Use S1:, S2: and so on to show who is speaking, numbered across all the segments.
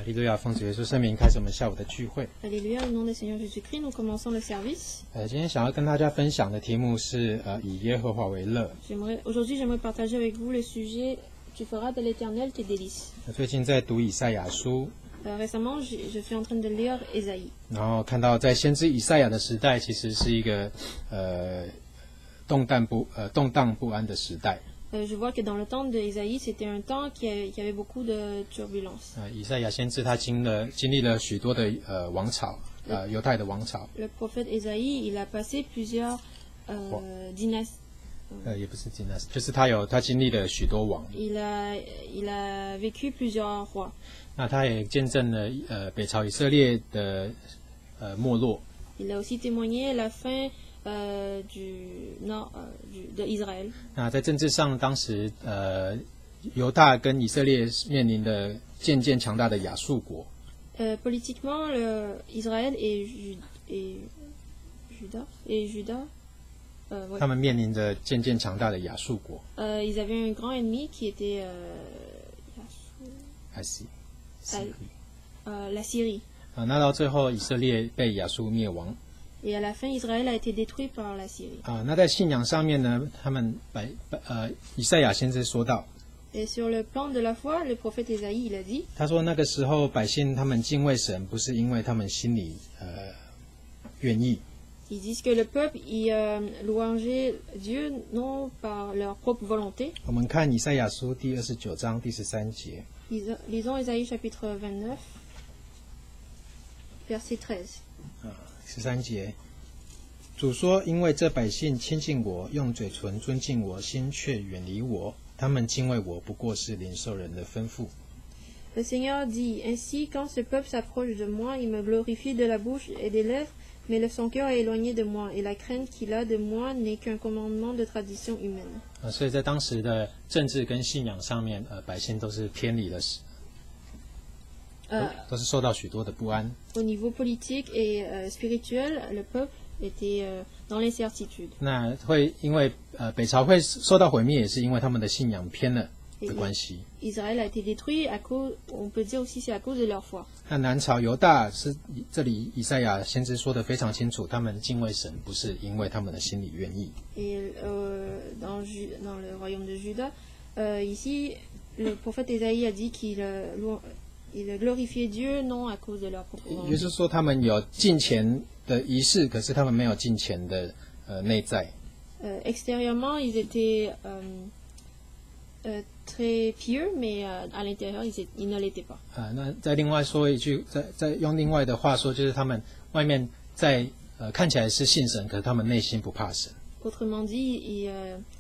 S1: 利路亚，奉主耶稣圣名开始我们下午的聚会。
S2: Alléluia, au nom du Seigneur Jésus-Christ, nous commençons le service.
S1: 今天想要跟大家分享的题目是以耶和华为乐。
S2: Aujourd'hui, j'aimerais partager avec vous le sujet Tu feras de l'Éternel tes délices.
S1: 最近在读以赛亚书。
S2: Récemment, je suis en train de lire Ésaïe.
S1: 然后看到在先知以赛亚的时代，其实是一个动荡不安的时代。
S2: Je vois que dans le temps d'Ésaïe, c'était un temps qui avait beaucoup de turbulences.
S1: 以赛亚先知他经历了许多的王朝，犹太的王朝。
S2: Le prophète Ésaïe, il a passé plusieurs dynasties.
S1: 也不是 dynasty， 就是他经历了许多王。
S2: Il a vécu plusieurs rois.
S1: 那他也见证了北朝以色列的没落。
S2: Il a aussi témoigné la fin de Israël.
S1: 那在政治上，当时犹大跟以色列面临的渐渐强大的亚述国。
S2: Politiquement, Israël et Juda,
S1: 他们面临着渐渐强大的亚述国。
S2: Ils avaient un grand ennemi qui était la Syrie.
S1: 那到最后，以色列被亚述灭亡。
S2: Et à la fin, Israël a été détruit par la Syrie.
S1: 那在信仰上面呢，他们以赛亚先知说到。
S2: Et sur le plan de la foi, le prophète Ésaïe, il a dit.
S1: 他说那个时候百姓他们敬畏神，不是因为他们心里愿意。
S2: Ils disent que le peuple y louangeait Dieu non par leur propre volonté.
S1: 我们看以赛亚书第29章第13节。
S2: Lisons Ésaïe chapitre 29, verset 13.
S1: 13节，主说：因为这百姓亲近我，用嘴唇尊敬我，心却远离我。他们敬畏我，不过是领受人的吩咐。
S2: Le Seigneur dit, Ainsi, quand ce peuple s'approche de moi, il me glorifie de la bouche et des lèvres, mais son cœur est éloigné de moi, et la crainte qu'il a de moi n'est qu'un commandement de tradition humaine.
S1: 所以在当时的政治跟信仰上面，百姓都是偏离了，都是受到许多的不安。
S2: Au niveau politique et spirituel, le peuple était dans l'incertitude.
S1: 那会因为北朝会受到毁灭，也是因为他们的信仰偏了的关系。
S2: Israël a été détruit à cause, on peut dire aussi c'est à cause de leur foi.
S1: 那南朝犹大是这里以赛亚先知说的非常清楚，他们敬畏神不是因为他们的心里愿意。
S2: Et dans le royaume de Juda, ici le prophète Ésaïe a dit qu'il glorifiait Dieu non à cause de leur propre volonté.
S1: 也就是说，他们有敬虔的仪式，可是他们没有敬虔的内在。
S2: Extérieurement, ils étaient très pieux, mais à l'intérieur, ils ne l'étaient pas.
S1: 那再另外说一句，再用另外的话说，就是他们外面看起来是信神，可是他们内心不怕神。
S2: Autrement dit,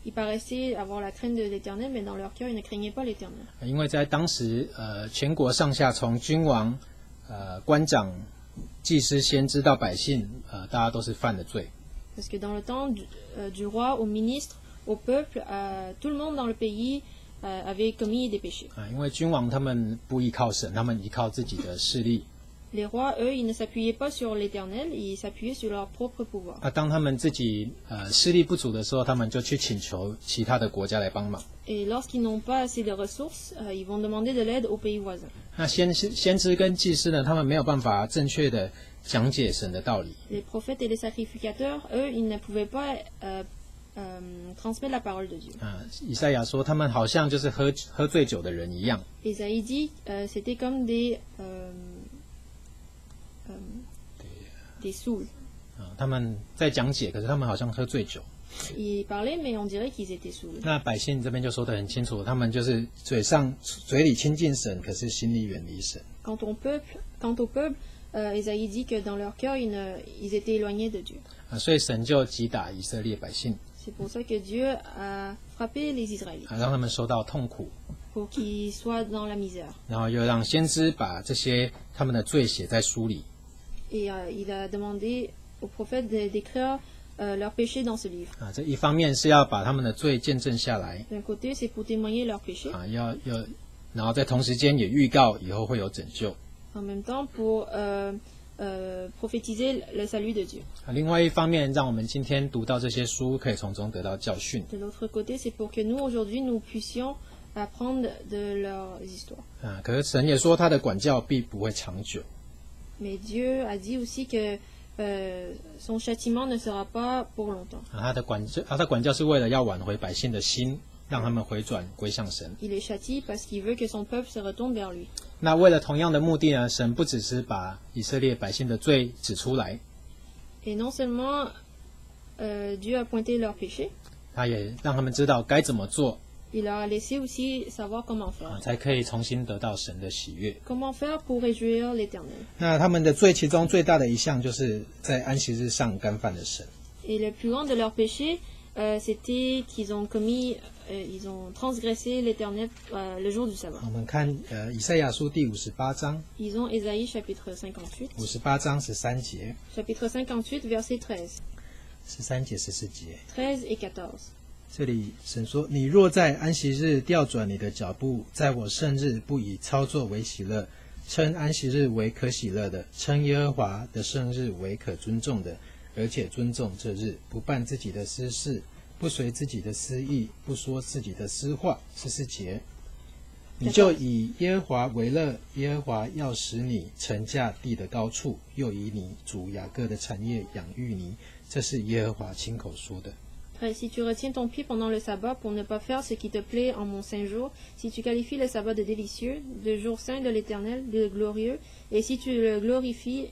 S2: ils paraissaient avoir la crainte de l'Éternel, mais dans leur cœur, ils ne craignaient pas l'Éternel.
S1: 因为在当时，全国上下从君王、官长、祭司、先知到百姓，大家都是犯了罪。
S2: Parce que dans le temps du roi au ministre, au peuple, tout le monde dans le pays avait commis des péchés.
S1: 因为君王他们不依靠神，他们依靠自己的势力。
S2: Les rois, eux, ils ne s'appuyaient pas sur l'Éternel, ils s'appuyaient sur leur propre pouvoir.
S1: 当他们自己势力不足的时候，他们就去请求其他的国家来帮忙。
S2: Et lorsqu'ils n'ont pas assez de ressources, ils vont demander de l'aide aux pays voisins.
S1: 那先知跟祭司呢，他们没有办法正确的讲解神的道理。
S2: Les prophètes et les sacrificateurs, eux, ils ne pouvaient pas transmettre la parole de Dieu.
S1: 以赛亚说，他们好像就是喝醉酒的人一样。
S2: Ésaïe dit, c'était comme des saouls.
S1: 他们在讲解，可是他们好像喝醉酒。
S2: Ils parlaient, mais on dirait qu'ils étaient saouls.
S1: 那百姓这边就说得很清楚，他们就是嘴里亲近神，可是心里远离神。
S2: Quant au peuple, Ésaïe dit que dans leur cœur, ils étaient éloignés de Dieu.
S1: 所以神就击打以色列百姓。
S2: C'est pour ça que Dieu a frappé les Israélites.
S1: 让他们受到痛苦。
S2: Pour qu'ils soient dans la misère.
S1: 然后又让先知把这些他们的罪写在书里。
S2: Et il a demandé aux prophètes d'écrire leurs péchés dans ce livre.
S1: 这一方面是要把他们的罪见证下来。
S2: D'un côté, c'est pour témoigner leurs péchés.
S1: 然后在同时间也预告以后会有拯救。
S2: En même temps, pour prophétiser le salut de Dieu.
S1: 另外一方面，让我们今天读到这些书，可以从中得到教训。
S2: De l'autre côté, c'est pour que nous aujourd'hui nous puissions apprendre de leurs histoires.
S1: 可是神也说他的管教必不会长久。
S2: Mais Dieu a dit aussi que son châtiment ne sera pas pour longtemps.
S1: 他的管教是为了要挽回百姓的心，让他们回转归向神。
S2: Il les châtie parce qu'il veut que son peuple se retourne vers lui.
S1: 那为了同样的目的呢，神不只是把以色列百姓的罪指出来，
S2: Et non seulement Dieu a pointé leurs péchés,
S1: 他也让他们知道该怎么做，
S2: il leur a laissé aussi savoir comment faire.
S1: 才可以重新得到神的喜悦。
S2: Comment faire pour réjouir l'Éternel.
S1: 那他们的罪其中最大的一项，就是在安息日上干犯了神。
S2: Et le plus grand de leurs péchés, c'était qu'ils ont ils ont transgressé l'Éternel le jour du sabbat.
S1: 我们看以赛亚书第58章
S2: Lisons Ésaïe chapitre 58,
S1: ，58章13节、
S2: chapitre 58, verset 13,
S1: 13节、14节。
S2: 13 et 14.
S1: 这里神说：“你若在安息日调转你的脚步，在我圣日不以操作为喜乐，称安息日为可喜乐的，称耶和华的圣日为可尊重的，而且尊重这日，不办自己的私事，不随自己的私意，不说自己的私话。”14节，你就以耶和华为乐，耶和华要使你乘驾地的高处，又以你主雅各的产业养育你，这是耶和华亲口说的。
S2: Si tu retiens ton pied pendant le sabbat pour ne pas faire ce qui te plaît en mon saint jour, si tu qualifies le sabbat de délicieux, de jour saint de l'Éternel, de glorieux, et si tu le glorifies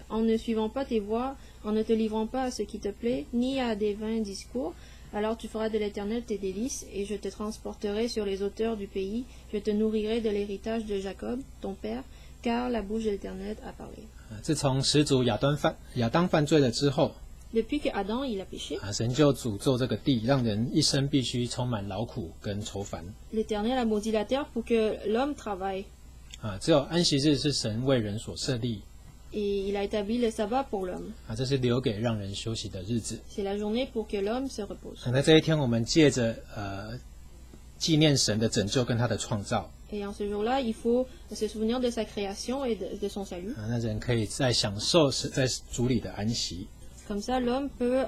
S2: en ne suivant pas tes voies, en ne te livrant pas à ce qui te plaît, ni à des vains discours, alors tu feras de l'Éternel tes délices, et je te transporterai sur les hauteurs du pays, je te nourrirai de l'héritage de Jacob, ton père, car la bouche de l'Éternel a parlé.
S1: 自从始祖亚当犯罪了之后，
S2: Depuis que Adam il a péché,
S1: 神就诅咒这个地，让人一生必须充满劳苦跟愁烦。
S2: l'Éternel a maudit la terre pour que l'homme travaille,
S1: 只有安息日是神为人所设立，
S2: et il a établi le sabbat pour l'homme.
S1: 这是留给让人休息的日子。
S2: C'est la journée pour que l'homme se repose.
S1: 在这一天，我们借着纪念神的拯救跟他的创造，
S2: Et en ce jour-là, il faut se souvenir de sa création et de son salut.
S1: 那人可以在享受在主里的安息。
S2: Comme ça, l'homme peut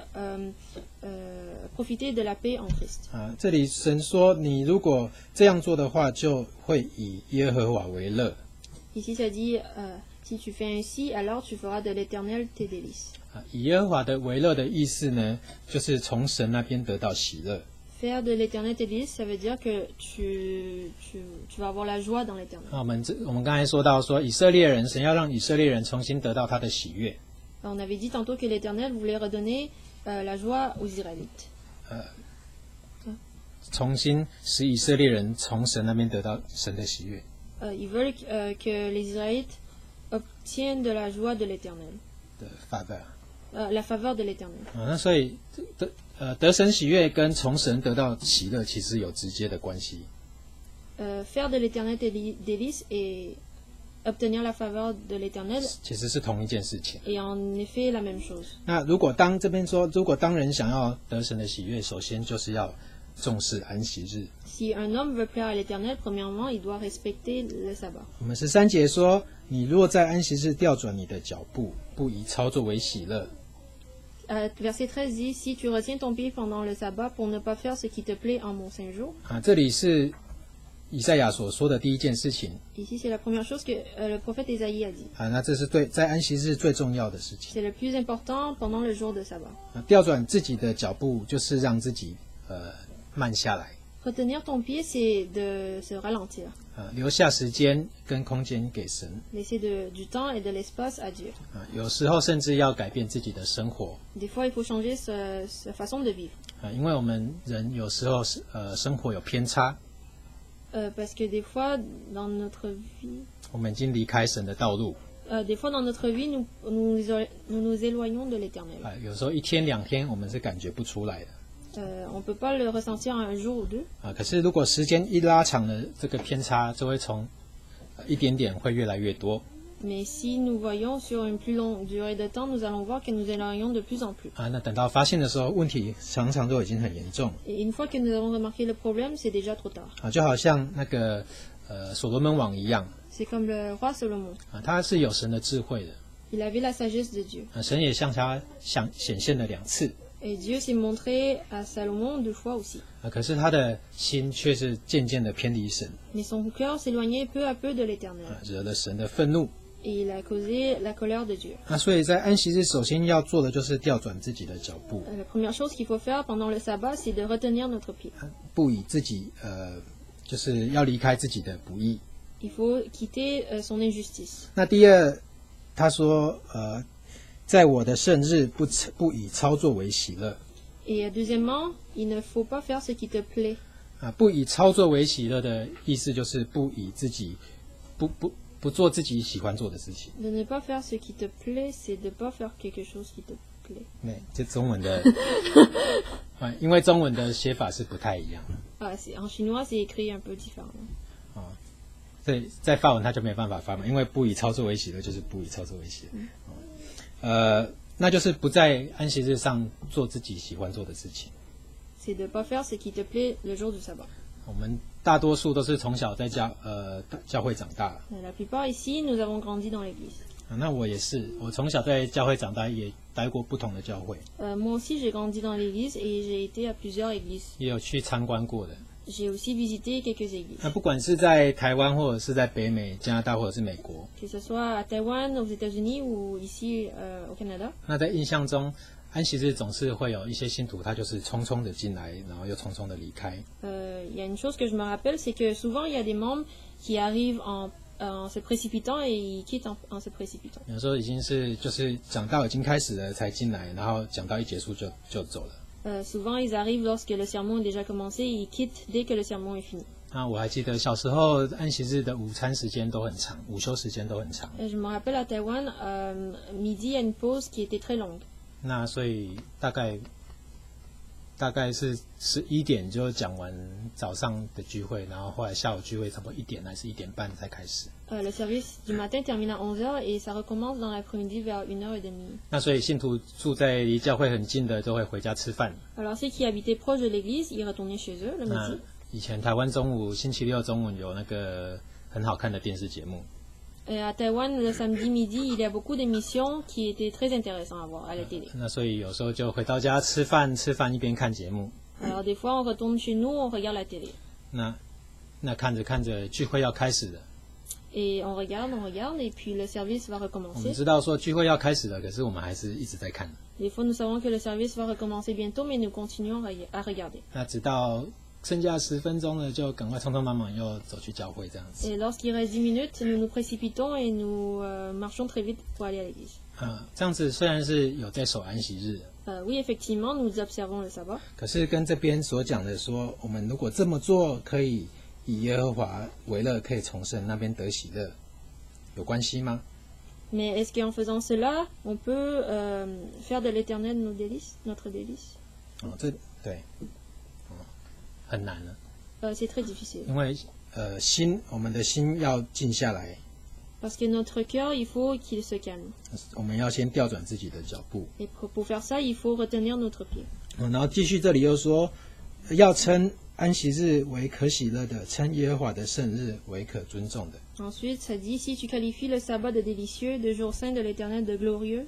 S2: profiter de la paix en Christ.
S1: 这里神说，你如果这样做的话，就会以耶和华为乐。
S2: Ici, ça dit, si tu fais ainsi, alors tu feras de l'Éternel tes délices.
S1: 以耶和华的为乐的意思呢，就是从神那边得到喜乐。
S2: Faire de l'Éternel tes délices, ça veut dire que tu vas avoir la joie dans l'Éternel.
S1: 我们刚才说到说，以色列人，神要让以色列人重新得到他的喜悦。
S2: On avait dit tantôt que l'Éternel voulait redonner la joie aux Israélites.
S1: 重新使以色列人从神那边得到神的喜悦。
S2: Ils veulent que les Israélites obtiennent de la joie de l'Éternel,
S1: 的faveur。
S2: la faveur de l'Éternel.
S1: 那所以得神喜悦跟从神得到喜乐其实有直接的关系。
S2: Faire de l'Éternel tes délices et obtenir la faveur de l'Éternel
S1: 其实是同一件事情。
S2: est en effet la même chose.
S1: 那如果这边说，如果当人想要得神的喜悦，首先就是要重视安息日。
S2: Si un homme veut plaire à l'Éternel, premièrement, il doit respecter le sabbat.
S1: 我们13节说，你若在安息日调转你的脚步，不以操作为喜乐。
S2: Verset 13 dit, si tu retiens ton pied pendant le sabbat pour ne pas faire ce qui te plaît en mon saint jour.
S1: 这里是以赛亚所说的第一件事情。
S2: Ici, c'est la première chose que le prophète Ésaïe a dit.
S1: 那这是在安息日最重要的事情。
S2: C'est le plus important pendant le jour de sabbat.
S1: 调转自己的脚步，就是让自己慢下来。
S2: Retenir ton pied, c'est de se ralentir.
S1: 留下时间跟空间给神。
S2: Laisser du temps et de l'espace à Dieu.
S1: 有时候甚至要改变自己的生活。
S2: Des fois, il faut changer sa façon de vivre.
S1: 因为我们人有时候生活有偏差。
S2: Parce que des fois, dans notre vie,
S1: 我们已经离开神的道路。
S2: des fois dans notre vie, nous nous éloignons de l'Éternel.
S1: 有时候1天2天我们是感觉不出来的。
S2: On ne peut pas le ressentir un jour ou deux.
S1: 可是如果时间一拉长了，这个偏差就会从一点点会越来越多。
S2: Mais si nous voyons sur une plus longue durée de temps, nous allons voir que nous éloignons de plus en plus.
S1: 那等到发现的时候，问题常常都已经很严重。
S2: Et une fois que nous avons remarqué le problème, c'est déjà trop tard.
S1: 就好像那个所罗门王一样。
S2: C'est comme le roi Salomon.
S1: 他是有神的智慧的。
S2: Il avait la sagesse de Dieu.
S1: 神也向他显现了2次。
S2: Et Dieu s'est montré à Salomon 2 fois aussi.
S1: 可是他的心却是渐渐的偏离神，
S2: Mais son cœur s'éloignait peu à peu de l'Éternel.
S1: 惹了神的愤怒。
S2: Et il a causé la colère de Dieu.
S1: 那所以在安息日，首先要做的就是调转自己的脚步，
S2: La première chose qu'il faut faire pendant le sabbat, c'est de retenir notre pied.
S1: 不以自己就是要离开自己的不义。
S2: Il faut quitter son injustice.
S1: 那第二，他说在我的圣日不以操作为喜乐。
S2: Et deuxièmement, il ne faut pas faire ce qui te plaît.
S1: 不以操作为喜乐的意思就是不以自己不做自己喜欢做的事情。
S2: De ne pas faire ce qui te plaît, c'est de ne pas faire quelque chose qui te plaît.
S1: 对，这中文的因为中文的写法是不太一样。
S2: En chinois, c'est écrit un peu différemment.
S1: 所以在法文他就没办法发嘛，因为不以操作为喜乐就是不以操作为喜乐。那就是不在安息日上做自己喜欢做的事情。
S2: C'est de ne pas faire ce qui te plaît le jour du sabbat.
S1: 我们大多数都是从小在教会长大。
S2: La plupart ici, nous avons grandi dans l'église.
S1: 那我也是，我从小在教会长大，也待过不同的教会，
S2: Moi aussi, j'ai grandi dans l'église et j'ai été à plusieurs églises.
S1: 也有去参观过的。
S2: J'ai aussi visité quelques églises.
S1: 那不管是在台湾，或者是在北美、加拿大，或者是美国，
S2: Que ce soit à Taïwan, aux États-Unis ou ici au Canada.
S1: 那在印象中，安息日总是会有一些信徒，他就是匆匆的进来，然后又匆匆的离开。
S2: Il y a une chose que je me rappelle, c'est que souvent il y a des membres qui arrivent en se précipitant et ils quittent en se précipitant.
S1: 有时候已经是就是讲道已经开始了才进来，然后讲道一结束就走了。
S2: Souvent ils arrivent lorsque le sermon est déjà commencé et ils quittent dès que le sermon est fini.
S1: 那我还记得小时候安息日的午餐时间都很长，午休时间都很长。
S2: Je me rappelle à Taïwan, midi il y a une pause qui était très longue.
S1: 那所以大概是11点就讲完早上的聚会，然后后来下午聚会差不多1点还是1点半才开始。
S2: Le service du matin termine à 11h et ça recommence dans l'après-midi vers 1h30.
S1: 那所以信徒住在离教会很近的都会回家吃饭。
S2: Alors ceux qui habitaient proche de l'église, ils retournaient chez eux le
S1: 那
S2: midi.
S1: 以前台湾中午星期六中午有那个很好看的电视节目。
S2: Et à Taïwan, le samedi midi, il y a beaucoup d'émissions qui étaient très intéressantes à voir à la télé.
S1: 那所以有时候就回到家吃饭一边看节目。
S2: Alors des fois, on retourne chez nous, on regarde la télé.
S1: 那看着聚会要开始了。
S2: Et on regarde, et puis le service va
S1: 我们
S2: recommencer.
S1: 知道说聚会要开始了，可是我们还是一直在看。
S2: Des fois, nous savons que le service va recommencer bientôt, mais nous continuons à regarder.
S1: 那直到剩下10分钟了，就赶快匆匆忙忙又走去教会这样子。
S2: Et lorsqu'il reste 10 minutes, nous nous précipitons et nous marchons très vite pour aller à l'église.
S1: 这样子虽然是有在守安息日，
S2: Oui, effectivement, nous observons le sabbat.
S1: 可是跟这边所讲的说，我们如果这么做，可以以耶和华为乐，可以从神那边得喜乐，有关系吗？
S2: Mais est-ce qu'en faisant cela, on peut faire de l'éternel notre délice?
S1: 这对，很难了，
S2: C'est très difficile.
S1: 因为我们的心要静下来，
S2: Parce que notre cœur, il faut qu'il se calme.
S1: 我们要先调转自己的脚步。
S2: Et pour faire ça, il faut retenir notre pied.
S1: 然后继续这里又说，要称安息日为可喜乐的，称耶和华的圣日为可尊重的。
S2: Ensuite, ça dit, si tu qualifies le sabbat de délicieux, de jour saint de l'éternel de glorieux,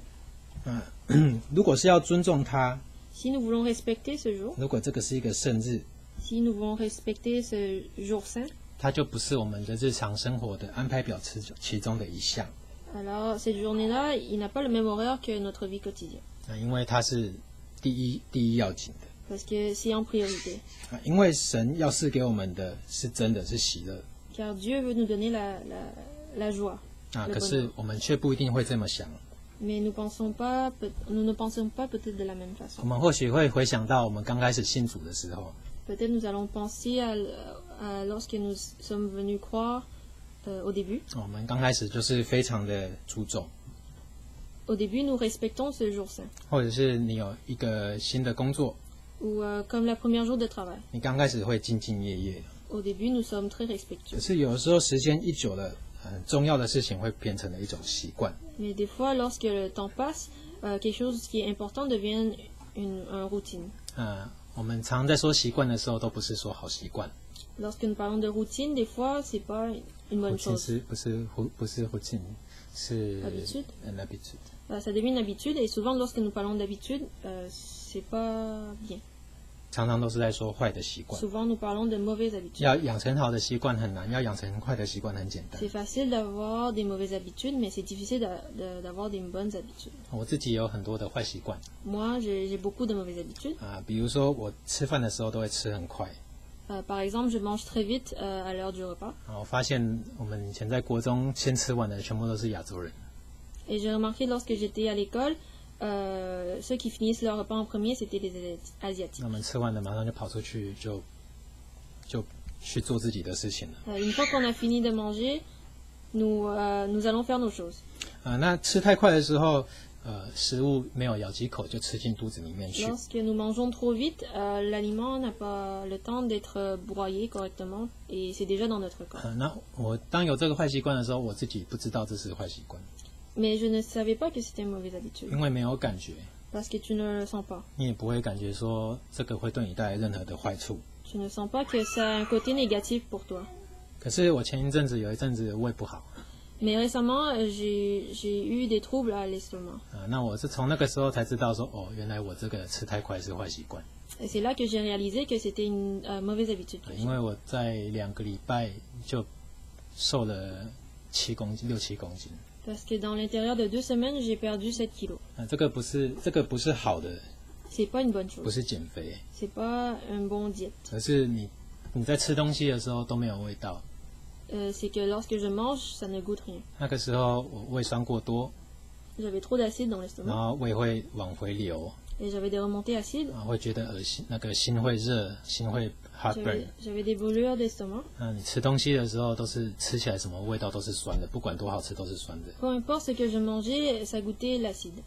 S1: 如果是要尊重他，
S2: si nous voulons respecter ce jour,
S1: 如果这个是一个圣日，
S2: si nous voulons respecter ce jour saint,
S1: 它就不是我们的日常生活的安排表其中的一项。
S2: alors cette journée-là, il n'a pas le même horaire que notre vie quotidienne.
S1: 因为它是第一要紧的。
S2: Parce que c'est en priorité.
S1: 因为神要赐给我们的是真的是喜乐。
S2: Car Dieu veut nous donner la joie.
S1: 可是我们却不一定会这么想。
S2: Mais nous ne pensons pas peut-être de la même façon.
S1: 我们或许会回想到我们刚开始信主的时候，
S2: Peut-être nous allons penser à lorsque nous sommes venus croire au début.
S1: 我们刚开始就是非常的注重。
S2: Au début, nous respectons ce jour saint.
S1: 或者是你有一个新的工作，
S2: Ou comme la première jour de travail.
S1: 你刚开始会兢兢业业，
S2: Au début, nous sommes très
S1: 可
S2: respectueux.
S1: 是有时候时间一久了，重要的事情会变成了一种习惯。
S2: Mais des fois, lorsque le temps passe, quelque chose qui est important devient une routine.
S1: 我们常在说习惯的时候，都不是说好习惯。
S2: Lorsque nous parlons de routine, des fois, c'est pas une bonne chose.
S1: 不是 routine， 是
S2: Habitude.
S1: un habitude。
S2: Ça devient une habitude, et souvent, lorsque nous parlons d'habitude, c'est pas bien.
S1: 常常都是在说坏的习惯。
S2: Souvent, nous parlons de mauvaises habitudes.
S1: 要养成好的习惯很难，要养成坏的习惯很简单。
S2: C'est facile d'avoir des mauvaises habitudes, mais c'est difficile d'avoir des bonnes habitudes.
S1: 我自己有很多的坏习惯
S2: Moi, j'ai beaucoup de mauvaises habitudes.
S1: 啊，比如说我吃饭的时候都会吃很快
S2: Par exemple, je mange très vite à l'heure du repas.
S1: 啊。我发现我们以前在国中先吃完的全部都是亚洲人，
S2: Et j'ai remarqué lorsque j'étais à l'école, ceux qui finissent leur repas en premier, c'était les Asiatiques.
S1: 那我们吃完了马上就跑出去就去做自己的事情了
S2: Une fois qu'on a fini de manger, nous allons faire nos choses.
S1: 啊。那吃太快的时候，食物没有咬几口就吃进肚子里面去
S2: Lorsque nous mangeons trop vite, l'aliment n'a pas le temps d'être broyé correctement et c'est déjà dans notre corps.
S1: 那我当有这个坏习惯的时候，我自己不知道这是坏习惯，
S2: Mais je ne savais pas que c'était une mauvaise habitude
S1: 因为没有感觉，
S2: parce que tu ne le sens pas.
S1: 你也不会感觉说这个会对你带来任何的坏处。
S2: Tu ne sens pas que ça a un côté négatif pour toi.
S1: 可是我前一阵子有一阵子胃不好
S2: Mais récemment, j'ai eu des troubles à l'estomac.
S1: 啊，那我是从那个时候才知道说，哦，原来我这个吃太快是坏习惯。
S2: Et c'est là que j'ai réalisé que c'était une mauvaise habitude.
S1: 因为我在2个礼拜就瘦了6-7公斤。
S2: Parce que dans l'intérieur de 2 semaines, j'ai perdu 7 kilos.
S1: 这个不是好的，
S2: C'est pas une bonne
S1: 不
S2: chose.
S1: 是减肥，
S2: C'est pas un bon diète.
S1: 而是你在吃东西的时候都没有味道。
S2: C'est que lorsque je mange, ça ne goûte rien.
S1: 那个时候我胃酸过多，
S2: J'avais trop d'acide dans
S1: 然
S2: l'estomac
S1: 后胃会往回流，
S2: et j'avais des remontées acides.
S1: 会觉得恶心，那个心会热，心会 heartburn。
S2: J'avais des brûlures d'estomac.
S1: 那你吃东西的时候都是吃起来什么味道都是酸的，不管多好吃都是酸的。
S2: Peu importe ce que je mangeais, ça goûtait l'acide.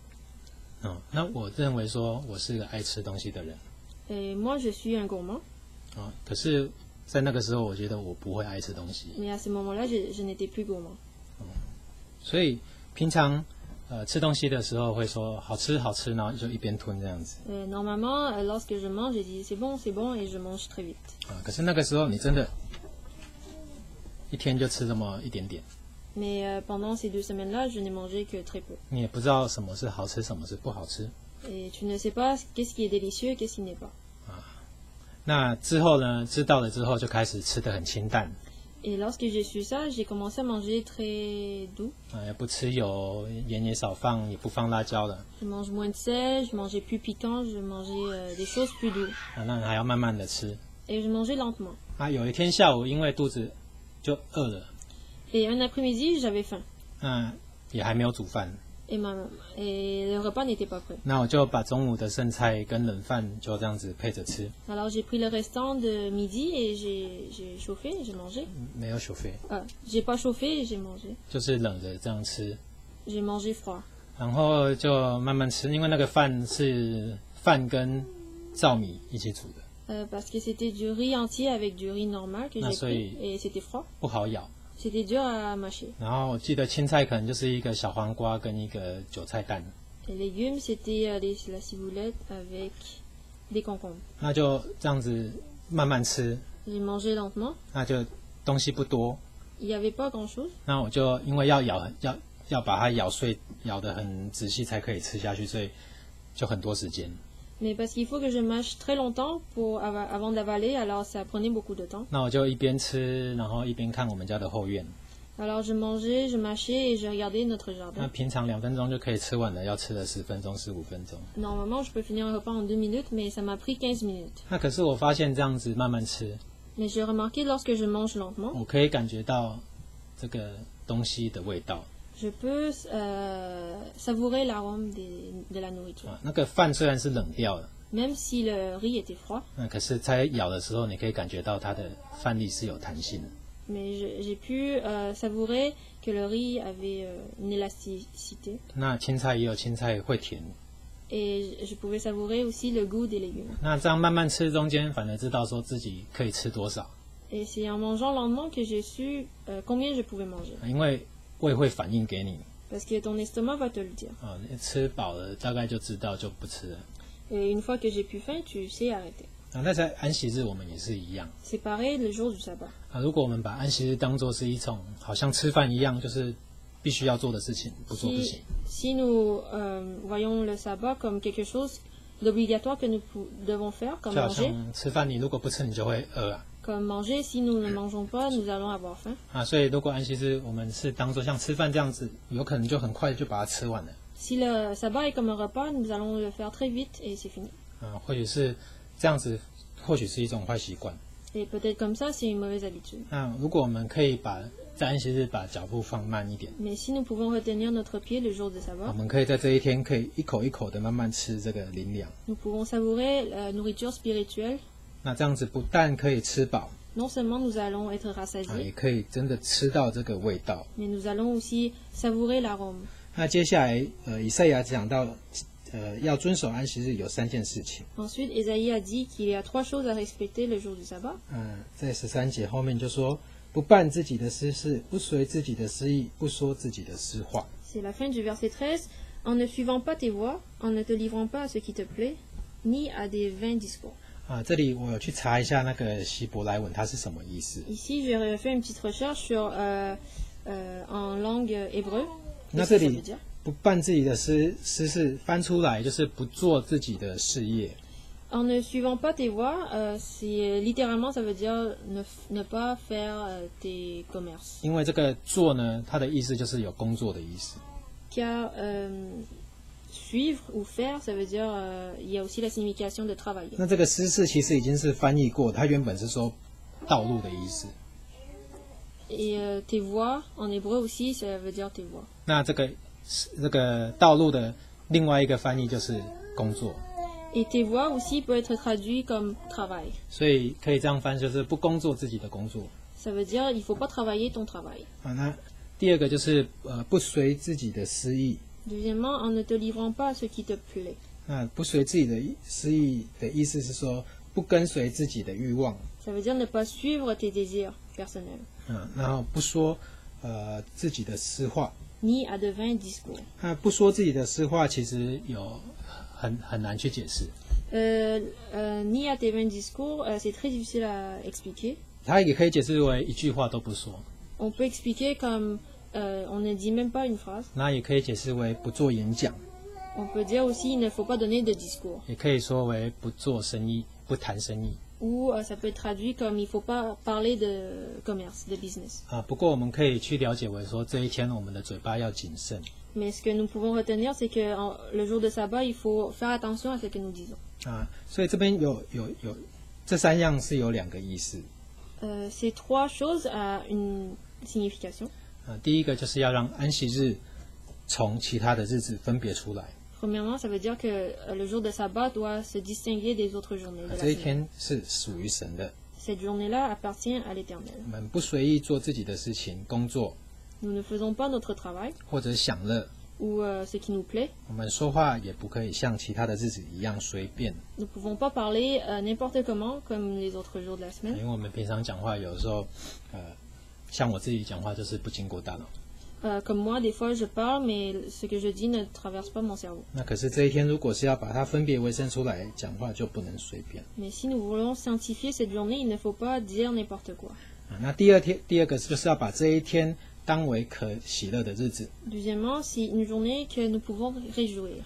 S1: 那我认为说我是个爱吃东西的人
S2: Et moi, je suis un gourmand.
S1: 可是，在那个时候我觉得我不会爱吃东西，
S2: Mais à ce moment-là, je n'étais plus gourmand.
S1: 所以平常吃东西的时候会说好吃好吃，然后就一边吞这样子
S2: Normalement, lorsque je mange, je dis c'est bon, et je mange très vite.
S1: 可是那个时候你真的一天就吃这么一点点，
S2: Mais pendant ces 2 semaines-là, je n'ai mangé que très peu.
S1: 你也不知道什么是好吃，什么是不好吃。
S2: Et tu ne sais pas qu'est-ce qui est délicieux et qu'est-ce qui n'est pas.
S1: 那之后呢，知道了之后就开始吃得很清淡
S2: Et lorsque j'ai su ça, j'ai commencé à manger très doux.
S1: 也不吃油，盐也少放，也不放辣椒了
S2: Je mange moins de sel, je mangeais plus piquant, je mangeais des choses plus douces.
S1: 那还要慢慢的吃
S2: Et je mangeais lentement.
S1: 有一天下午因为肚子就饿了，
S2: Et un après-midi, j'avais faim.
S1: 也还没有煮饭，
S2: Et le repas n'était pas prêt.
S1: 那我就把中午的剩菜跟冷饭就这样子配着吃，
S2: Alors j'ai pris le restant de midi et j'ai chauffé et j'ai mangé.
S1: 没有收费，
S2: J'ai pas chauffé et j'ai mangé.
S1: 就是冷着这样吃，
S2: J'ai mangé froid.
S1: 然后就慢慢吃，因为那个饭是饭跟糙米一起煮的，
S2: Parce que c'était du riz entier avec du riz normal que j'ai pris et c'était froid.
S1: 不好咬。
S2: C'était dur à mâcher.
S1: 然后我记得青菜可能就是一个小黄瓜跟一个韭菜蛋，
S2: Les légumes, c'était la ciboulette avec des concombres.
S1: 那就这样子慢慢吃，
S2: J'ai mangé lentement.
S1: 那就东西不多，
S2: Il n'y avait pas grand-chose.
S1: 那我就因为要把它咬碎，咬得很仔细才可以吃下去，所以就很多时间。
S2: Mais parce qu'il faut que je mâche très longtemps avant d'avaler, alors ça prenait beaucoup de temps.
S1: 那我就一边吃，然后一边看我们家的后院。
S2: Alors je mangeais, je mâchais et je regardais notre
S1: 那
S2: jardin.
S1: 平常2分钟就可以吃完了，要吃了10分钟、15分钟。
S2: Normalement, je peux finir un repas en 2 minutes, mais ça m'a pris 15 minutes.
S1: 那可是我发现这样子慢慢吃，
S2: Mais j'ai remarqué lorsque je mange lentement,
S1: 我可以感觉到这个东西的味道。
S2: je peux savourer l'arôme de la nourriture.
S1: 那个饭虽然是冷掉了。
S2: Même si le riz était froid,
S1: 可是，在咬的时候，你可以感觉到它的饭粒是有弹性的。
S2: mais j'ai pu savourer que le riz avait une élasticité.
S1: 那青菜也有青菜会甜。
S2: Et je pouvais savourer aussi le goût des légumes.
S1: 那这样慢慢吃中间，反而知道说自己可以吃多少。
S2: Et c'est en mangeant lentement que j'ai su combien je pouvais manger.
S1: 因为胃会反应给你。
S2: Parce que ton estomac va te le dire.
S1: 吃饱了大概就知道就不吃了。
S2: Et une fois que j'ai plus faim, tu sais arrêter.
S1: 那在安息日我们也是一样。
S2: C'est pareil le jour du sabbat.
S1: 如果我们把安息日当作是一种好像吃饭一样，就是必须要做的事情，不做不行。
S2: Si nous voyons le sabbat comme quelque chose d'obligatoire que nous devons faire, comme
S1: 就好
S2: manger,
S1: 像吃饭，你如果不吃，你就会饿啊。
S2: comme manger, si nous ne mangeons pas, nous allons avoir faim.
S1: 所以如果安息日我们是当作像吃饭这样子，有可能就很快就把它吃完了。
S2: Si le sabbat est comme un repas, nous allons le faire très vite et c'est fini.
S1: 或许是这样子，或许是一种坏习惯。
S2: Et peut-être comme ça, c'est une mauvaise habitude.
S1: 如果我们可以在安息日把脚步放慢一点，
S2: Mais si nous pouvons retenir notre pied le jour de
S1: 我
S2: sabbat,
S1: 们可以在这一天可以一口一口的慢慢吃这个灵粮。
S2: nous pouvons savourer la nourriture spirituelle.
S1: 那这样子不但可以吃饱，
S2: Non seulement nous allons être
S1: 也
S2: rassasiés,
S1: 可以真的吃到这个味道。
S2: mais nous allons aussi savourer l'arôme.
S1: 那接下来，以赛亚讲到，要遵守安息日有3件事情。
S2: Ensuite, Ésaïe a dit qu'il y a 3 choses à respecter le jour du sabbat.
S1: 在13节后面就说，不办自己的私事，不随自己的私意，不说自己的私话。
S2: C'est la fin du verset 13. En ne suivant pas tes voies, en ne te livrant pas à ce qui te plaît, ni à des vains discours.
S1: 这里我有去查一下那个希伯来文它是什么意思。
S2: Ici, j'ai fait une petite recherche sur, en langue hébreu.
S1: 那
S2: Qu'est-ce
S1: 这
S2: que ça
S1: 里
S2: veut dire?
S1: 不办自己的私事，翻出来就是不做自己的事业。
S2: En ne suivant pas tes voies, c'est littéralement ça veut dire ne pas faire tes commerces.
S1: 因为这个做呢，它的意思就是有工作的意思。
S2: Car suivre ou faire, ça veut dire il y a aussi la signification de travailler.
S1: 那这个私事其实已经是翻译过，它原本是说道路的意思。
S2: Et tes voies, en hébreu aussi, ça veut dire tes voies.
S1: 那这个道路的另外一个翻译就是工作，
S2: Et tes voies aussi peut être traduit comme travail.
S1: 所以可以这样翻，就是不工作自己的工作。
S2: Ça veut dire il faut pas travailler ton travail.
S1: 那第二个就是不随自己的私意。
S2: Deuxièmement, en ne te livrant pas à ce qui te plaît.
S1: 那不随自己的私意的意思是说，不跟随自己的欲望。
S2: Ça veut dire ne pas suivre tes désirs personnels,
S1: 然后不说自己的私话。
S2: ni à de vains discours.
S1: 那不说自己的私话，其实有很难去解释。
S2: Ni à tes vains discours, c'est très difficile à expliquer.
S1: 它也可以解释为一句话都不说。
S2: On peut expliquer comme on ne dit même pas une phrase.
S1: 那也可以解释为不做演讲，
S2: On peut dire aussi il ne faut pas donner de discours.
S1: 也可以说为不做生意、不谈生意。
S2: Ou ça peut être traduit comme il ne faut pas parler de commerce, de business.
S1: 不过我们可以去了解为说，这一天我们的嘴巴要谨慎。
S2: Mais ce que nous pouvons retenir, c'est que le jour de sabbat, il faut faire attention à ce que nous disons.
S1: 所以这边有这3样是有2个意思。
S2: Ces 3 choses ont une signification.
S1: 第一个就是要让安息日从其他的日子分别出来。
S2: Premièrement, ça veut dire que le jour de sabbat doit se distinguer des autres journées de la
S1: 这一
S2: semaine.
S1: 天是属于神的，
S2: Cette journée-là appartient à l'Éternel.
S1: 我们不随意做自己的事情、工作
S2: Nous ne faisons pas notre travail
S1: 或者享乐。
S2: ou ce qui nous plaît.
S1: 我们说话也不可以像其他的日子一样随便，
S2: Nous ne pouvons pas parler n'importe comment comme les autres jours de la
S1: 因
S2: semaine.
S1: 为我们平常讲话有时候，像我自己讲话就是不经过大脑。
S2: Comme moi, des fois, je parle, mais ce que je dis ne traverse pas mon cerveau.
S1: 那可是这一天如果是要把它分别为圣出来讲话，就不能随便。
S2: Mais si nous voulons sanctifier cette journée, il ne faut pas dire n'importe quoi.
S1: 那第二个就是要把这一天当为可喜乐的日子。
S2: Deuxièmement, c'est une journée que nous pouvons réjouir.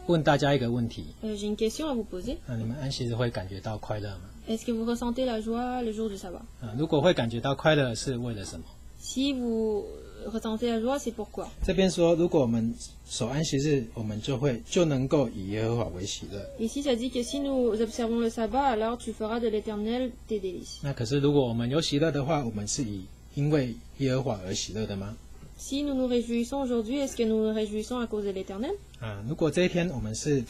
S1: 问大家一个问题，
S2: J'ai une question à vous poser.
S1: 你们安息日会感觉到快乐吗？
S2: Est-ce que vous ressentez la joie le jour du sabbat?
S1: 如果会感觉到快乐，是为了什么？
S2: Si vous ressentez la joie, c'est pourquoi?
S1: 这边说，如果我们守安息日，我们就能够以耶和华为喜乐。
S2: Ici, ça dit que si nous observons le sabbat, alors tu feras de l'Éternel tes délices.
S1: 那可是如果我们有喜乐的话，我们是因为耶和华而喜乐的吗？
S2: Si nous nous réjouissons aujourd'hui, est-ce que nous nous réjouissons à cause de l'Éternel?
S1: 如果这一天我们是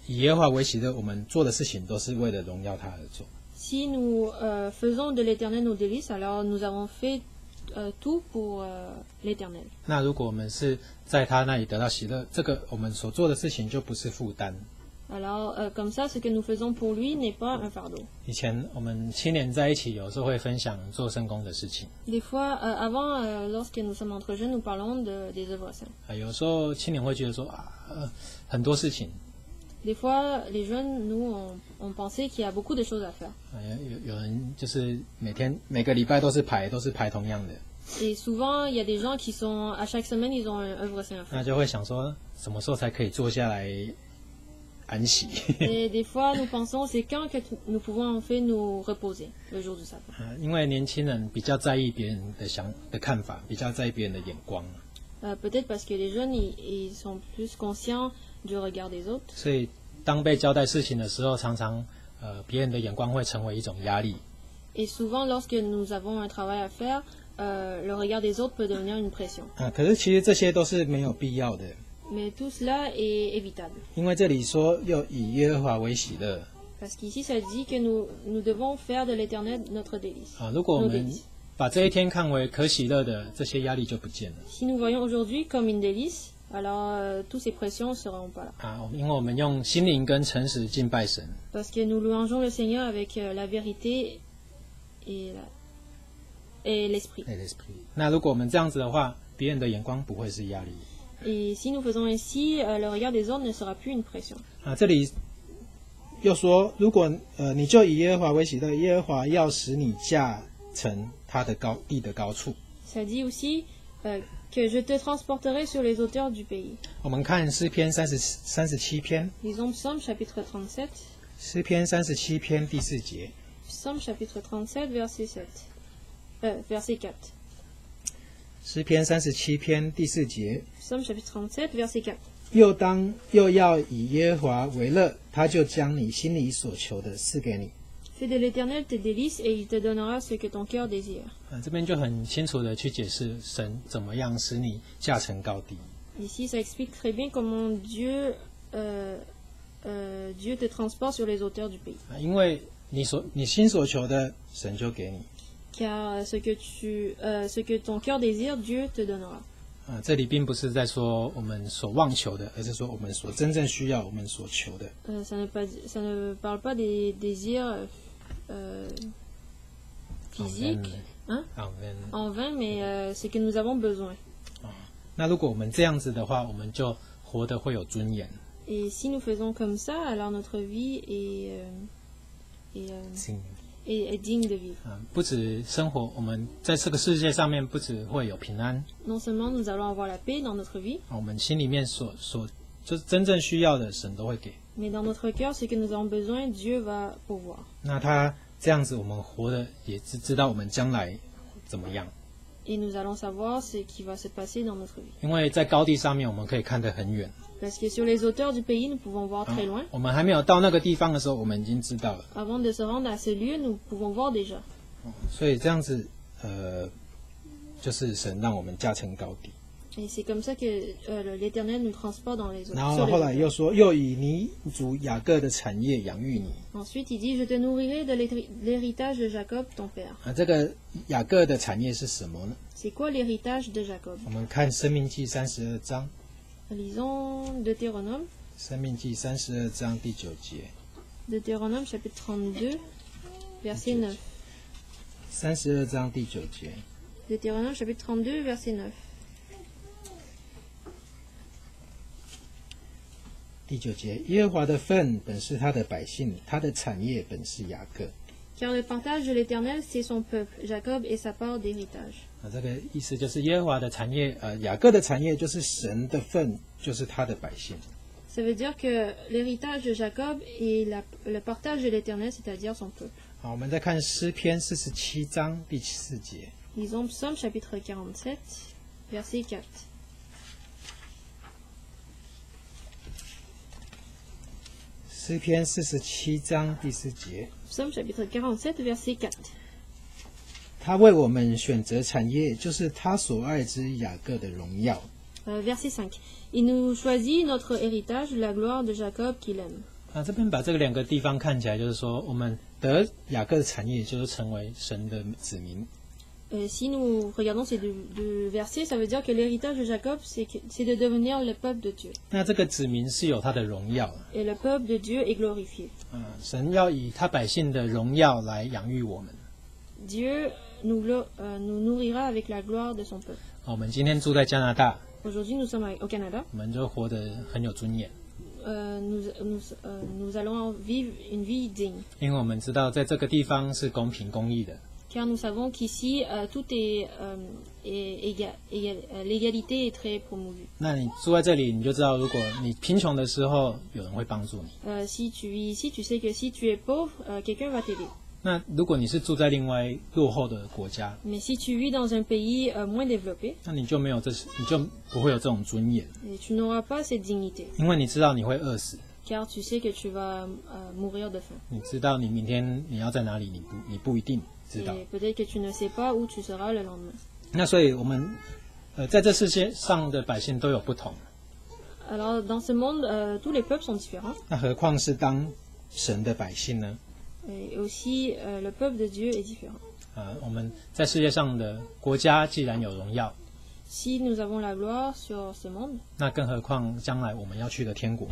S1: 以耶和华为喜乐，我们做的事情都是为了荣耀他而做。
S2: Si nous faisons de l'Éternel nos délices, alors nous avons fait tout pour l'Éternel.
S1: 那如果我们是在他那里得到喜乐，这个我们所做的事情就不是负担。
S2: Alors, comme ça, ce que nous faisons pour lui n'est pas un fardeau.
S1: 以前我们青年在一起，有时候会分享做圣工的事情。
S2: Des fois, avant, lorsque nous sommes entre jeunes, nous parlons des œuvres saintes.
S1: 有时候青年会觉得说很多事情。
S2: Des fois, les jeunes, nous, on pensait qu'il y a beaucoup de choses à faire.
S1: 有人就是每个礼拜都是排同样的。
S2: Et souvent, il y a des gens qui sont, à chaque semaine, ils ont un œuvre sainte à faire.
S1: 那就会想说，什么时候才可以坐下来安息？
S2: Et des fois, nous pensons, c'est quand que nous pouvons en fait nous reposer le jour du sabbat.
S1: 因为年轻人比较在意别人的看法，比较在意别人的眼光。
S2: Peut-être parce que les jeunes, ils sont plus conscients du regard des autres.
S1: 所以当被交代事情的时候，常常别人的眼光会成为一种压力。
S2: Et souvent, lorsque nous avons un travail à faire, le regard des autres peut devenir une pression.
S1: 可是其实这些都是没有必要的。
S2: Mais tout cela est évitable.
S1: 因为这里说要以耶和华为喜乐。
S2: Parce qu'ici, ça dit que nous devons faire de l'Éternel notre délice.
S1: 如果我们把这一天看为可喜乐的，这些压力就不见了。
S2: Si nous voyons aujourd'hui comme une délice, alors toutes ces pressions ne seront pas là.
S1: 因为我们用心灵跟诚实敬拜神。
S2: Parce que nous louangeons le Seigneur avec la vérité et l'esprit.
S1: 那如果我们这样子的话，别人的眼光不会是压力。
S2: Et si nous faisons ainsi, le regard des autres ne sera plus une pression.
S1: 这里又说，如果你就以耶和华为喜乐，耶和华要使你驾乘他的地的高处。
S2: Ça dit aussi que je te transporterai sur les hauteurs du pays.
S1: 我们看诗篇37篇。
S2: Lisons Psaume chapitre 37.
S1: 诗篇37篇第4节。
S2: Psaume chapitre 37 verset 4.
S1: 诗篇37篇第4节。
S2: Psaume chapitre 37 verset 4.
S1: 又要以耶和华为乐，他就将你心里所求的赐给你。
S2: Fais de l'Éternel tes délices et il te donnera ce que ton cœur désire.
S1: 这边就很清楚的去解释神怎么样使你驾乘高地。
S2: Ici, ça explique très bien comment Dieu te transporte sur les hauteurs du pays.
S1: 因为你心所求的，神就给你。
S2: Car ce que ton cœur désire, Dieu te donnera.
S1: 这里并不是在说我们所望求的，而是说我们所真正需要、我们所求的。
S2: Ça ne parle pas des désirs physiques, en vain, mais c'est que nous avons besoin.
S1: 那如果我们这样子的话，我们就活得会有尊严。
S2: Et si nous faisons comme ça, alors notre vie est digne de vivre.
S1: 不止生活，我们在这个世界上面不止会有平安。
S2: Non seulement nous allons avoir la paix dans notre vie,
S1: 我们心里面就是真正需要的，神都会给。
S2: mais dans notre cœur, ce que nous avons besoin, Dieu va pourvoir.
S1: 那他这样子，我们活的也知道我们将来怎么样。
S2: Et nous allons savoir ce qui va se passer dans notre vie.
S1: 因为在高地上面，我们可以看得很远。
S2: Parce que sur les hauteurs du pays, nous pouvons voir très loin.
S1: 我们还没有到那个地方的时候，我们已经知道了。
S2: Avant de se rendre à ce lieu, nous pouvons voir déjà.
S1: 所以这样子，就是神让我们驾乘高地。
S2: Et c'est comme ça que l'Éternel nous transporte dans les
S1: 然后
S2: hauteurs.
S1: 后来又说，又以你主雅各的产业养育你。
S2: Ensuite, il dit, je te nourrirai de l'héritage de Jacob, ton père.
S1: 这个雅各的产业是什么呢？
S2: C'est quoi l'héritage de Jacob?
S1: 我们看申命记32章。
S2: Lisons Deutéronome.
S1: 申命记32章第9节。
S2: Deutéronome chapitre 32, verset 9.
S1: 32章第9节。
S2: Deutéronome chapitre 32, verset 9.
S1: 第9节，耶和华的份本是他的百姓，他的产业本是雅各。
S2: Car le partage de l'Éternel, c'est son peuple, Jacob et sa part d'héritage.
S1: 这个意思就是耶和华的产业，雅各的产业就是神的份，就是他的百姓。
S2: Ça veut dire que l'héritage de Jacob est le partage de l'Éternel, c'est-à-dire son peuple.
S1: 好，我们再看诗篇47章第4节。
S2: Lisons Psaume chapitre 47, verset 4.
S1: 诗篇47章第4节。
S2: Psaume chapitre 47, verset 4.
S1: 他为我们选择产业，就是他所爱之雅各的荣耀。
S2: Verset 5. Il nous choisit notre héritage, la gloire de Jacob qu'il aime.
S1: 这边把这个两个地方看起来，就是说我们得雅各的产业，就是成为神的子民。
S2: Si nous regardons ces deux versets, ça veut dire que l'héritage de Jacob, c'est de devenir le peuple de Dieu.
S1: 那这个子民是有他的荣耀，
S2: Et le peuple de Dieu est glorifié.
S1: 神要以他百姓的荣耀来养育我们。
S2: Dieu nous nourrira avec la gloire de son peuple.
S1: 我们今天住在加拿大，
S2: Aujourd'hui, nous sommes au Canada.
S1: 我们就活得很有尊严，
S2: Nous allons vivre une vie digne.
S1: 因为我们知道在这个地方是公平公义的。
S2: Car nous savons qu'ici, tout est l'égalité est très promouvue.
S1: 那你住在这里，你就知道，如果你贫穷的时候，有人会帮助你。
S2: Si tu vis ici, tu sais que si tu es pauvre, quelqu'un va t'aider.
S1: 那如果你是住在另外落后的国家，
S2: Mais si tu vis dans un pays moins développé,
S1: 那你就不会有这种尊严，
S2: tu n'auras pas cette dignité.
S1: 因为你知道你会饿死，
S2: Car tu sais que tu vas mourir de faim.
S1: 你知道你明天你要在哪里，你不一定知道。
S2: Et peut-être que tu ne sais pas où tu seras le lendemain.
S1: 那所以我们在这世界上的百姓都有不同，
S2: Alors, dans ce monde, tous les peuples sont différents.
S1: 那何况是当神的百姓呢？
S2: Et aussi, le peuple de Dieu est différent.
S1: 我们在世界上的国家既然有荣耀，
S2: Si nous avons la gloire sur ce monde,
S1: 那更何况将来我们要去的天国，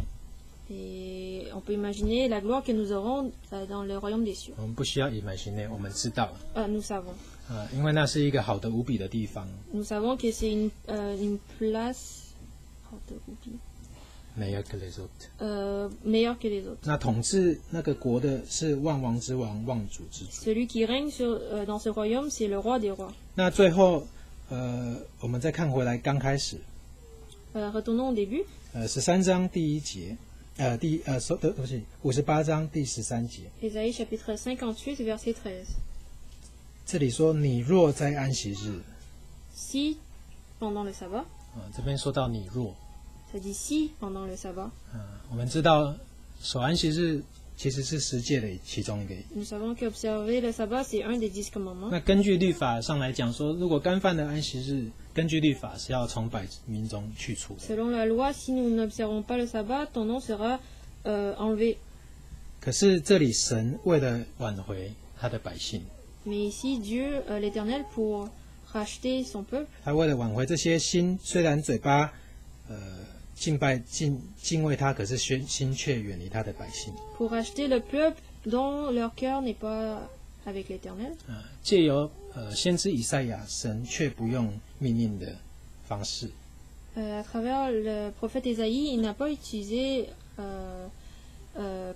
S2: et on peut imaginer la gloire que nous aurons dans le royaume des cieux.
S1: 我们不需要 imagine， 我们知道，
S2: Nous savons.
S1: 因为那是一个好的无比的地方。
S2: Nous savons que c'est une place
S1: meilleur que les autres，
S2: meilleure que les autres.
S1: 那统治那个国的是万王之王，万主之主。
S2: Celui qui règne dans ce royaume, c'est le roi des rois.
S1: 那最后，我们再看回来刚开始，
S2: Retournons au début.
S1: 13章第1节，对不起，58章第13节，
S2: Ésaïe chapitre 58, verset 13.
S1: 这里说：“你若在安息日。”
S2: Si, pendant le sabbat,
S1: 这边说到你若，
S2: ça dit si pendant le sabbat.
S1: 我们知道守安息日其实是10诫的其中一个。
S2: Nous savons qu'observer le sabbat, c'est un des 10 commandements.
S1: 那根据律法上来讲说，如果干犯的安息日，根据律法是要从百民中去除的。
S2: Selon la loi, si nous n'observons pas le sabbat, ton nom sera enlevé.
S1: 可是这里神为了挽回他的百姓，
S2: Mais ici, Dieu, l'Éternel, pour racheter son peuple,
S1: 他为了挽回这些心，虽然嘴巴敬拜敬畏他，可是心却远离他的百姓。
S2: pour racheter le peuple dont leur cœur n'est pas avec l'Éternel.
S1: 借由先知以赛亚，神却不用命令的方式，
S2: À travers le prophète Ésaïe, il n'a pas utilisé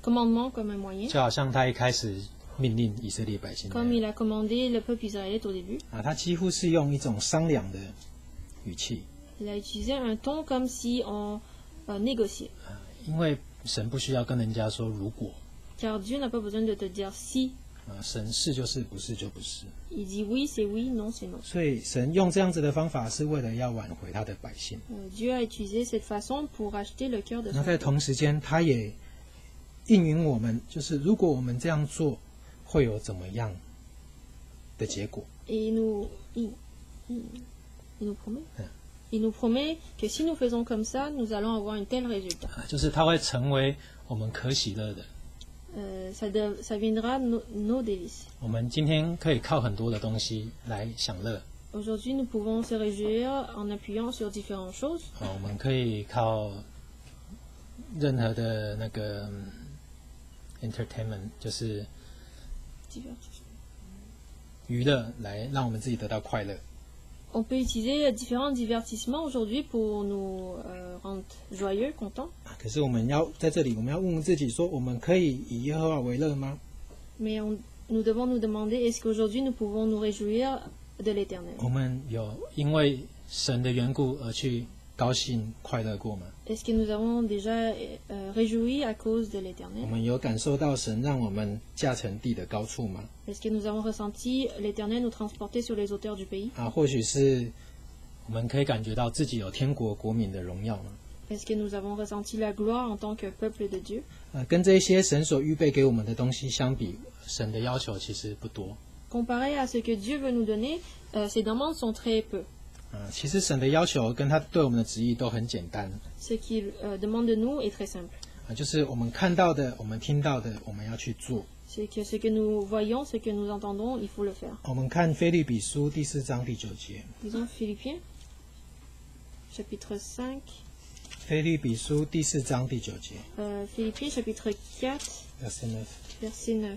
S2: commandement comme un moyen,
S1: 就好像他一开始命令以色列百姓那
S2: comme
S1: 样
S2: il a commandé le peuple israélite au début.
S1: 他几乎是用一种商量的语气，
S2: Il a utilisé un ton comme si on négociait.
S1: 因为神不需要跟人家说如果，
S2: Car Dieu n'a pas besoin de te dire si.
S1: 神是就是，不是就不是。
S2: Il dit oui, c'est oui, non, c'est non.
S1: 所以神用这样子的方法，是为了要挽回他的百姓。
S2: Dieu a utilisé cette façon pour racheter le cœur de
S1: 那
S2: son
S1: 在
S2: peuple.
S1: 同时间，他也应允我们，就是如果我们这样做，会有怎么样的结果？
S2: Et il nous promet. Il nous promet que si nous faisons comme ça, nous allons avoir un tel résultat.
S1: 就是他会成为我们可喜乐的。
S2: Ça viendra nos délices.
S1: 我们今天可以靠很多的东西来享乐，
S2: Aujourd'hui, nous pouvons se réjouir en appuyant sur différentes choses.
S1: 我们可以靠任何的那个entertainment， 就是娱乐来让我们自己得到快乐。
S2: On peut utiliser différents divertissements aujourd'hui pour nous rendre joyeux, contents.
S1: 可是我们要在这里，我们要问问自己说，我们可以以耶和华为乐吗？
S2: Mais nous devons nous demander, est-ce qu'aujourd'hui nous pouvons nous réjouir de l'Éternel?
S1: 我们有因为神的缘故而去高兴快乐过吗？
S2: Est-ce que nous avons déjà réjoui à cause de
S1: 我
S2: l'Éternel?
S1: 们有感受到神让我们驾乘地的高处吗？
S2: Est-ce que nous avons ressenti l'Éternel nous transporter sur les hauteurs du pays?
S1: 或许是我们可以感觉到自己有天国国民的荣耀吗？
S2: Est-ce que nous avons ressenti la gloire en tant que peuple de Dieu?
S1: 跟这些神所预备给我们的东西相比，神的要求其实不多。
S2: Comparé à ce que Dieu veut nous donner, ces demandes sont très peu.
S1: 其实神的要求跟他对我们的旨意都很简单，
S2: Ce qu'il demande de nous est très simple.
S1: 就是我们看到的，我们听到的，我们要去做。
S2: C'est que ce que nous voyons, ce que nous entendons, il faut le faire.
S1: 我们看腓立比书第4章第9节，
S2: Disons Philippiens, chapitre 5.
S1: 腓立比书第4章第9节
S2: Philippiens, chapitre 4,
S1: ，verset 9，
S2: verset 9.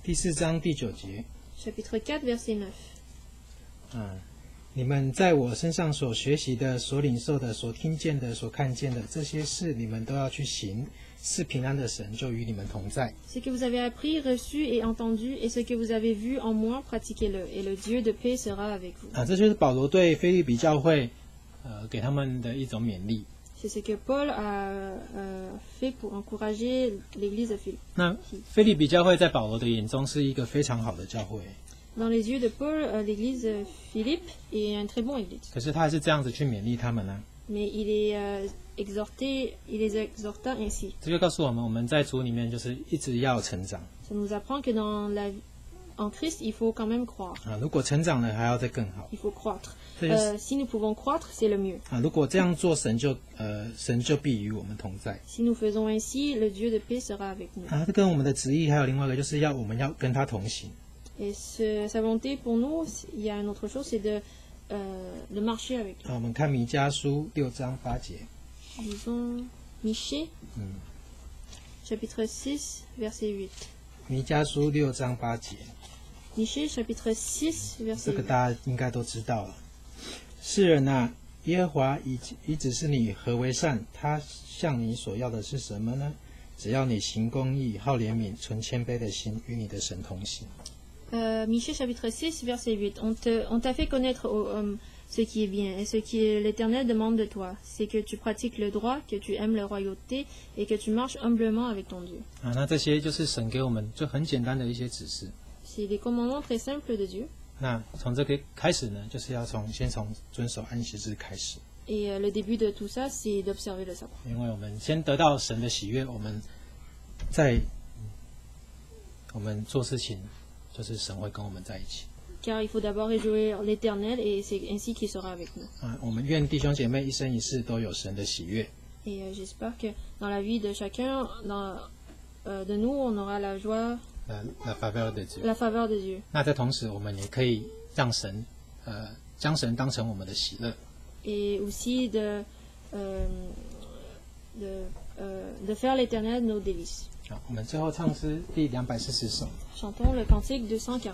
S1: 第4章第9节，
S2: Chapitre 4, verset 9.
S1: 你们在我身上所学习的、所领受的、所听见的、所看见的这些事，你们都要去行。是平安的神就与你们同在。
S2: Ce que vous avez appris, reçu et entendu, et ce que vous avez vu en moi, pratiquez-le, et le Dieu de paix sera avec vous.
S1: 这就是保罗对腓立比教会给他们的一种勉励。
S2: C'est ce que Paul a fait pour encourager l'église de Philippe.
S1: 那腓立比教会在保罗的眼中是一个非常好的教会。
S2: Dans les yeux de Paul, l'église de Philippe est une très bonne église.
S1: 可是他还是这样子去勉励他们呢。
S2: Mais il les exhorta ainsi.
S1: 这就告诉我们，我们在主里面就是一直要成长。
S2: Ça nous apprend que en Christ, il faut quand même croire.
S1: 如果成长了，还要再更好。
S2: Il faut croître.
S1: 这就是
S2: Si nous pouvons croître, c'est le mieux.
S1: 如果这样做，神就必与我们同在。
S2: Si nous faisons ainsi, le Dieu de paix sera avec nous.
S1: 这跟我们的旨意还有另外一个，就是我们要跟他同行。
S2: Et sa volonté pour nous, il y a une autre chose, c'est de marcher avec lui.
S1: 我们看弥迦书6章8节。
S2: Disons Michée, chapitre 6, verset 8.
S1: 弥迦书6章8节。
S2: Michée, chapitre 6,
S1: 这
S2: verset
S1: 个
S2: 8.
S1: 大家应该都知道了。世人啊，耶和华已指示你何为善，他向你所要的是什么呢？只要你行公义、好怜悯、存谦卑的心，与你的神同行。
S2: Michée, chapitre 6, verset 8. On t'a fait connaître, ô homme, ce qui est bien, et ce que l'Éternel demande de toi, c'est que tu pratiques le droit, que tu aimes la royauté, et que tu marches humblement avec ton Dieu.
S1: 那这些就是神给我们就很简单的一些指示。
S2: C'est des commandements très simples de Dieu.
S1: 那从这个开始呢，就是要先从遵守安息日开始。
S2: Et le début de tout ça, c'est d'observer le sabbat.
S1: 因为我们先得到神的喜悦，我们做事情，就是神会跟我们在一起。
S2: Car il faut d'abord réjouir l'Éternel, et c'est ainsi qu'il sera avec nous.
S1: 我们愿弟兄姐妹一生一世都有神的喜悦。
S2: Et j'espère que dans la vie de chacun, de nous, on aura la joie,
S1: La faveur de Dieu.
S2: la faveur de Dieu.
S1: 那在同时，我们也可以让神，将神当成我们的喜乐。
S2: Et aussi de faire l'Éternel nos délices.
S1: 好，我们最后唱诗第240首。
S2: Chantons le cantique 240.